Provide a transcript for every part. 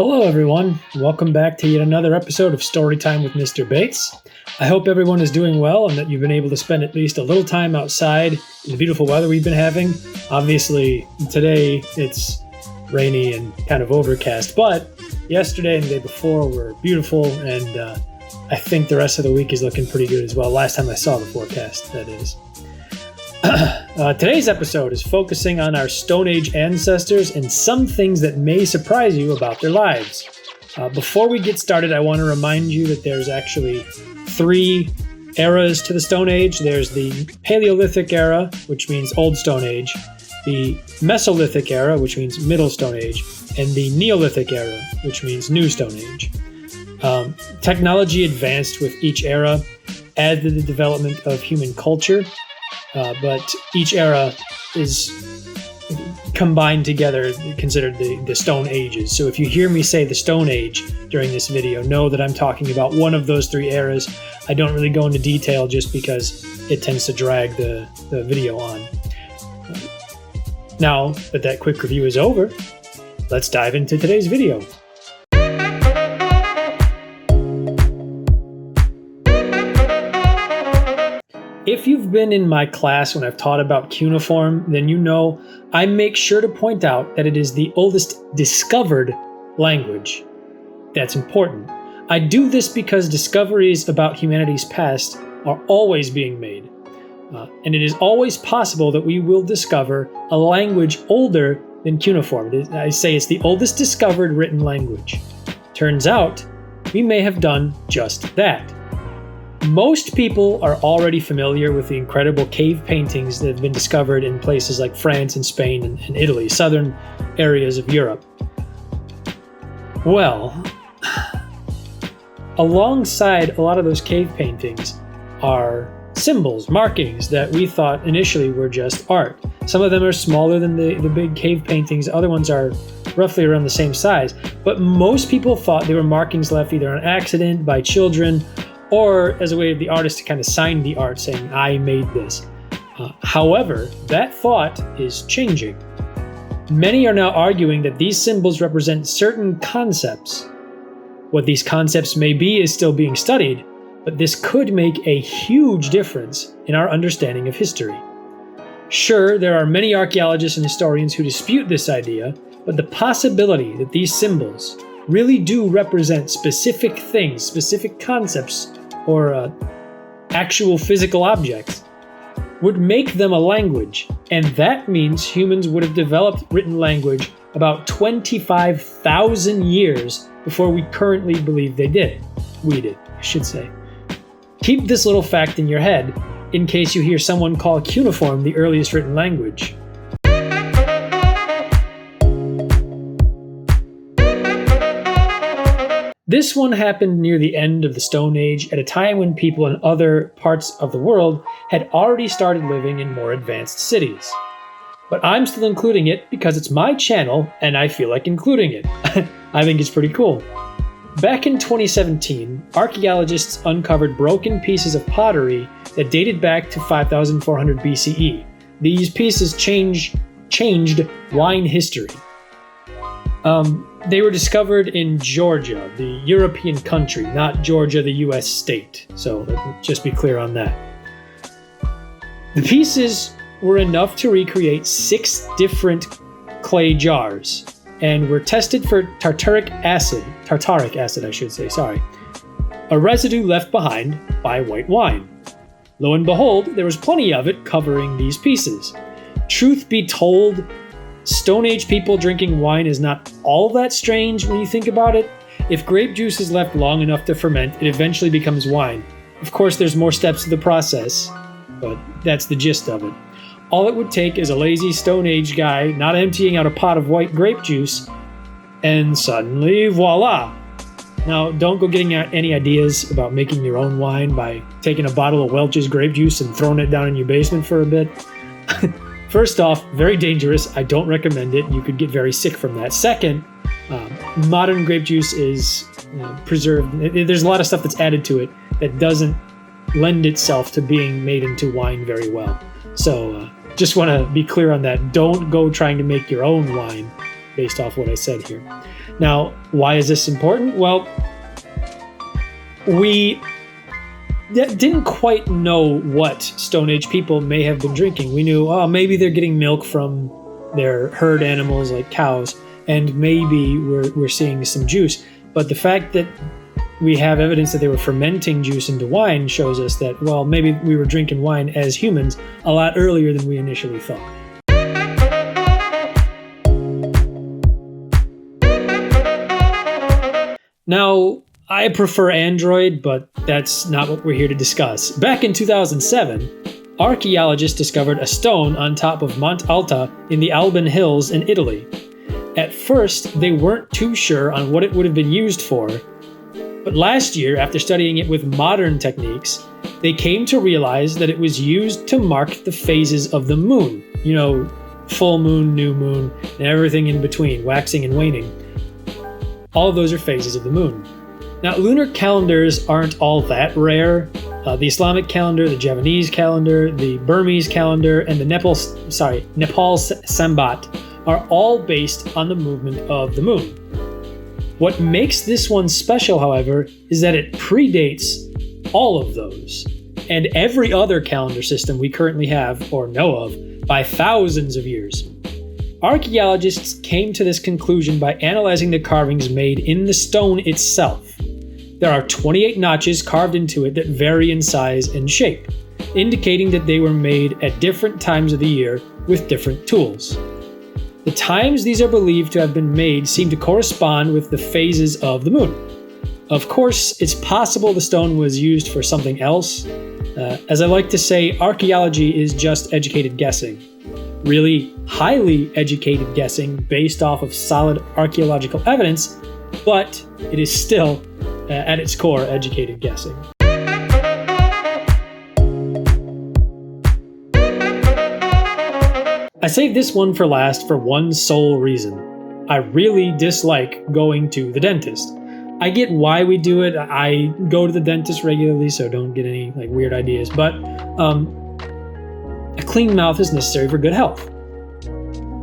Hello, everyone. Welcome back to yet another episode of Storytime with Mr. Bates. I hope everyone is doing well and that you've been able to spend at least a little time outside in the beautiful weather we've been having. Obviously, today it's rainy and kind of overcast, but yesterday and the day before were beautiful, and I think the rest of the week is looking pretty good as well. Last time I saw the forecast, that is. Today's episode is focusing on our Stone Age ancestors and some things that may surprise you about their lives. Before we get started, I want to remind you that there's actually three eras to the Stone Age. There's the Paleolithic era, which means Old Stone Age, the Mesolithic era, which means Middle Stone Age, and the Neolithic era, which means New Stone Age. Technology advanced with each era, as did the development of human culture. But each era is combined together, considered the Stone Ages. So if you hear me say the Stone Age during this video, know that I'm talking about one of those three eras. I don't really go into detail just because it tends to drag the video on. Now that quick review is over, let's dive into today's video. If you've been in my class when I've taught about cuneiform, then you know I make sure to point out that it is the oldest discovered language. That's important. I do this because discoveries about humanity's past are always being made. And it is always possible that we will discover a language older than cuneiform. I say it's the oldest discovered written language. Turns out, we may have done just that. Most people are already familiar with the incredible cave paintings that have been discovered in places like France and Spain and Italy, southern areas of Europe. Well, alongside a lot of those cave paintings are symbols, markings that we thought initially were just art. Some of them are smaller than the big cave paintings, other ones are roughly around the same size, but most people thought they were markings left either on accident by children or as a way of the artist to kind of sign the art saying, I made this. However, that thought is changing. Many are now arguing that these symbols represent certain concepts. What these concepts may be is still being studied, but this could make a huge difference in our understanding of history. Sure, there are many archaeologists and historians who dispute this idea, but the possibility that these symbols really do represent specific things, specific concepts, or actual physical objects, would make them a language, and that means humans would have developed written language about 25,000 years before we currently believe they did. We did, I should say. Keep this little fact in your head in case you hear someone call cuneiform the earliest written language. This one happened near the end of the Stone Age at a time when people in other parts of the world had already started living in more advanced cities. But I'm still including it because it's my channel and I feel like including it. I think it's pretty cool. Back in 2017, archaeologists uncovered broken pieces of pottery that dated back to 5400 BCE. These pieces changed wine history. They were discovered in Georgia, the European country, not Georgia, the US state. So just be clear on that. The pieces were enough to recreate 6 different clay jars and were tested for tartaric acid, a residue left behind by white wine. Lo and behold, there was plenty of it covering these pieces. Truth be told, Stone Age people drinking wine is not all that strange when you think about it. If grape juice is left long enough to ferment, it eventually becomes wine. Of course, there's more steps to the process, but that's the gist of it. All it would take is a lazy Stone Age guy not emptying out a pot of white grape juice, and suddenly, voila! Now, don't go getting any ideas about making your own wine by taking a bottle of Welch's grape juice and throwing it down in your basement for a bit. First off, very dangerous. I don't recommend it. You could get very sick from that. Second, modern grape juice is preserved. There's a lot of stuff that's added to it that doesn't lend itself to being made into wine very well. So just want to be clear on that. Don't go trying to make your own wine based off what I said here. Now, why is this important? Well, we didn't quite know what Stone Age people may have been drinking. We knew, maybe they're getting milk from their herd animals like cows, and maybe we're seeing some juice. But the fact that we have evidence that they were fermenting juice into wine shows us that, well, maybe we were drinking wine as humans a lot earlier than we initially thought. Now, I prefer Android, but that's not what we're here to discuss. Back in 2007, archaeologists discovered a stone on top of Mont Alta in the Alban Hills in Italy. At first, they weren't too sure on what it would have been used for, but last year, after studying it with modern techniques, they came to realize that it was used to mark the phases of the moon. You know, full moon, new moon, and everything in between, waxing and waning. All of those are phases of the moon. Now, lunar calendars aren't all that rare. The Islamic calendar, the Javanese calendar, the Burmese calendar, and the Nepal's Sambat are all based on the movement of the moon. What makes this one special, however, is that it predates all of those and every other calendar system we currently have or know of by thousands of years. Archaeologists came to this conclusion by analyzing the carvings made in the stone itself. There are 28 notches carved into it that vary in size and shape, indicating that they were made at different times of the year with different tools. The times these are believed to have been made seem to correspond with the phases of the moon. Of course, it's possible the stone was used for something else. As I like to say, archaeology is just educated guessing. Really highly educated guessing based off of solid archaeological evidence, but it is still, at its core, educated guessing. I saved this one for last for one sole reason. I really dislike going to the dentist. I get why we do it. I go to the dentist regularly, so don't get any weird ideas. But a clean mouth is necessary for good health.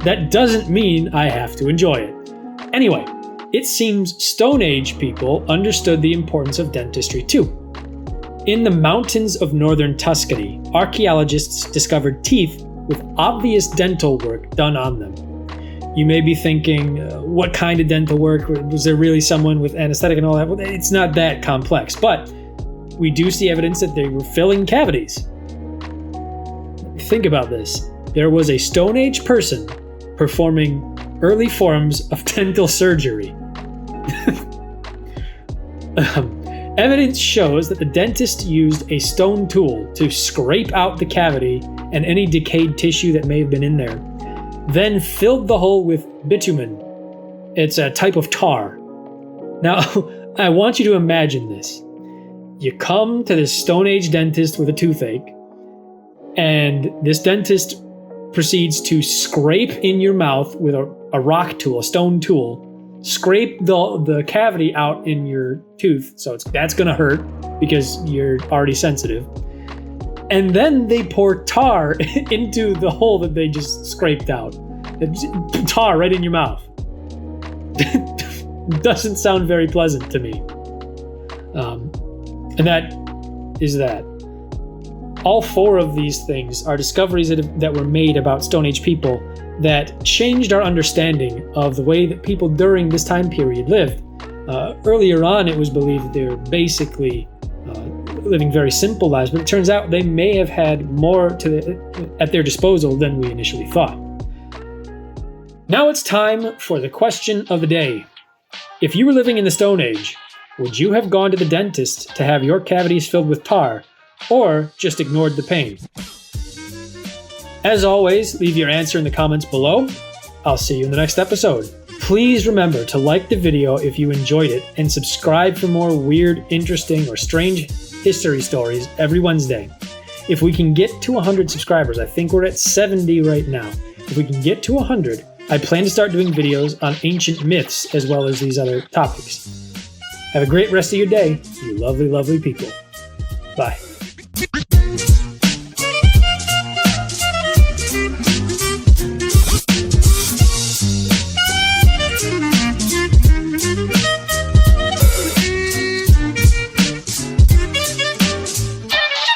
That doesn't mean I have to enjoy it. Anyway, it seems Stone Age people understood the importance of dentistry too. In the mountains of northern Tuscany, archaeologists discovered teeth with obvious dental work done on them. You may be thinking, what kind of dental work? Was there really someone with anesthetic and all that? Well, it's not that complex, but we do see evidence that they were filling cavities. Think about this. There was a Stone Age person performing early forms of dental surgery. Evidence shows that the dentist used a stone tool to scrape out the cavity and any decayed tissue that may have been in there, then filled the hole with bitumen. It's a type of tar. Now, I want you to imagine this. You come to this Stone Age dentist with a toothache, and this dentist proceeds to scrape in your mouth with a rock tool, a stone tool, scrape the cavity out in your tooth, so that's going to hurt because you're already sensitive. And then they pour tar into the hole that they just scraped out. Tar right in your mouth. Doesn't sound very pleasant to me. And that is that. All four of these things are discoveries that were made about Stone Age people that changed our understanding of the way that people during this time period lived. Earlier on, it was believed that they were basically living very simple lives, but it turns out they may have had more at their disposal than we initially thought. Now it's time for the question of the day. If you were living in the Stone Age, would you have gone to the dentist to have your cavities filled with tar, or just ignored the pain? As always, leave your answer in the comments below. I'll see you in the next episode. Please remember to like the video if you enjoyed it, and subscribe for more weird, interesting, or strange history stories every Wednesday. If we can get to 100 subscribers, I think we're at 70 right now. If we can get to 100, I plan to start doing videos on ancient myths as well as these other topics. Have a great rest of your day, you lovely, lovely people. Bye.